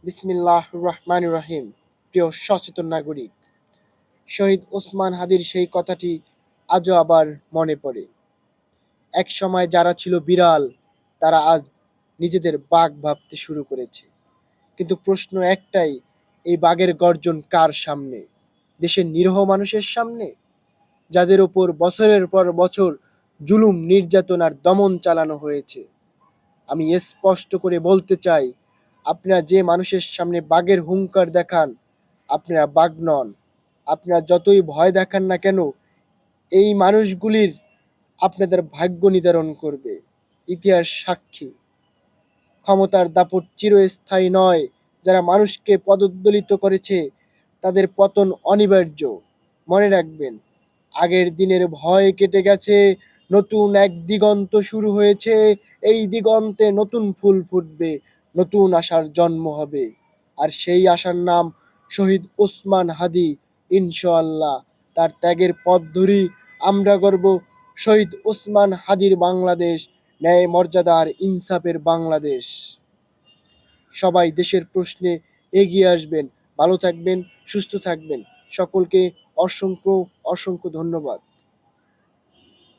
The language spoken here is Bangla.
বিসমিল্লাহ রহমান রহিম। প্রিয় সচেতন নাগরিক, শহীদ ওসমান হাদির সেই কথাটি আজও আবার মনে পড়ে। এক সময় যারা ছিল বিড়াল, তারা আজ নিজেদের বাঘ ভাবতে শুরু করেছে। কিন্তু প্রশ্ন একটাই, এই বাঘের গর্জন কার সামনে? দেশের নিরীহ মানুষের সামনে, যাদের ওপর বছরের পর বছর জুলুম, নির্যাতন আর দমন চালানো হয়েছে। আমি স্পষ্ট করে বলতে চাই, আপনারা যে মানুষের সামনে বাঘের হুঙ্কার দেখান, আপনারা বাঘ নন। আপনারা যতই ভয় দেখান না কেন, এই মানুষগুলির আপনাদের ভাগ্য নির্ধারণ করবে। ইতিহাস সাক্ষী, ক্ষমতার দাপট চিরস্থায়ী নয়। যারা মানুষকে পদদলিত করেছে, তাদের পতন অনিবার্য। মনে রাখবেন, আগের দিনের ভয় কেটে গেছে, নতুন এক দিগন্ত শুরু হয়েছে। এই দিগন্তে নতুন ফুল ফুটবে, নতুন আশার জন্ম হবে। আর সেই আশার নাম শহীদ ওসমান হাদি। ইনশাআল্লাহ তার ত্যাগের পথ ধরি আমরা গর্ব শহীদ ওসমান হাদির বাংলাদেশ, ন্যায় মর্যাদা আর ইনসাফের বাংলাদেশ। সবাই দেশের প্রশ্নে এগিয়ে আসবেন। ভালো থাকবেন, সুস্থ থাকবেন। সকলকে অসংখ্য অসংখ্য ধন্যবাদ।